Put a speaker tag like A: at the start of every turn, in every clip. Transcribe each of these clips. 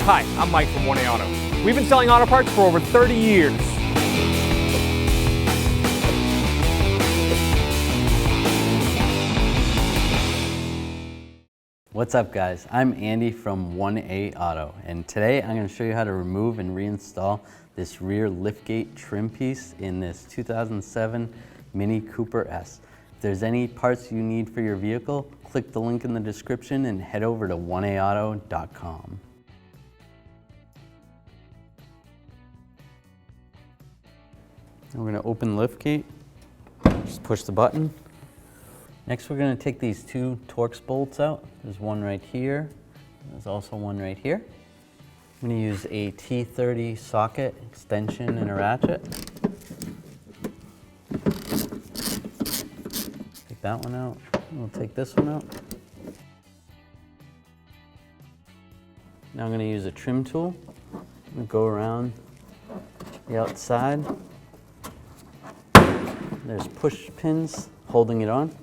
A: Hi, I'm Mike from 1A Auto. We've been selling auto parts for over 30 years.
B: What's up guys, I'm Andy from 1A Auto, and today I'm going to show you how to remove and reinstall this rear liftgate trim piece in this 2007 Mini Cooper S. If there's any parts you need for your vehicle, click the link in the description and head over to 1aauto.com. We're going to open the liftgate, just push the button. Next we're going to take these two Torx bolts out. There's one right here, there's also one right here. I'm going to use a T30 socket extension and a ratchet. Take that one out, we'll take this one out. Now I'm going to use a trim tool. I'm going to go around the outside. There's push pins holding it on.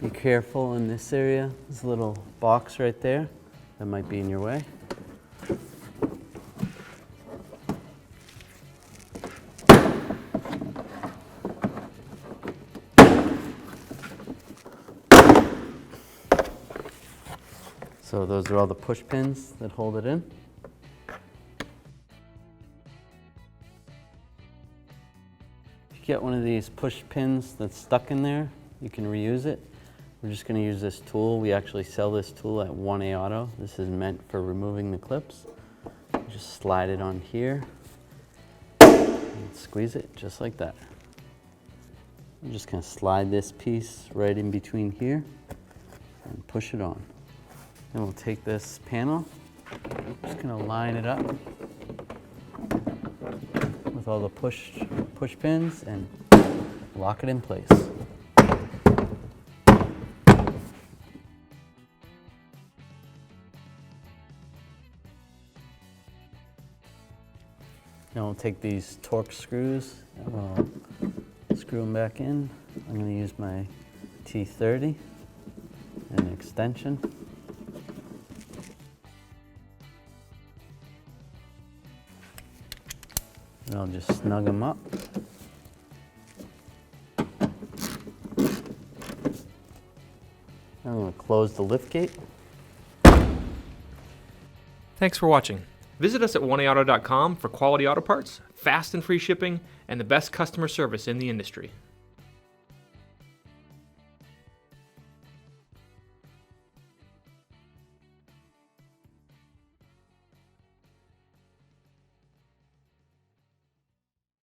B: Be careful in this area. There's a little box right there that might be in your way. So those are all the push pins that hold it in. If you get one of these push pins that's stuck in there, you can reuse it. We're just going to use this tool. We actually sell this tool at 1A Auto. This is meant for removing the clips. Just slide it on here and squeeze it just like that. I'm just going to slide this piece right in between here and push it on. Then we'll take this panel, just going to line it up with all the push pins and lock it in place. Now we'll take these Torx screws and we'll screw them back in. I'm going to use my T30 and an extension. And I'll just snug them up. I'm going to close the liftgate.
A: Thanks for watching. Visit us at 1aauto.com for quality auto parts, fast and free shipping, and the best customer service in the industry.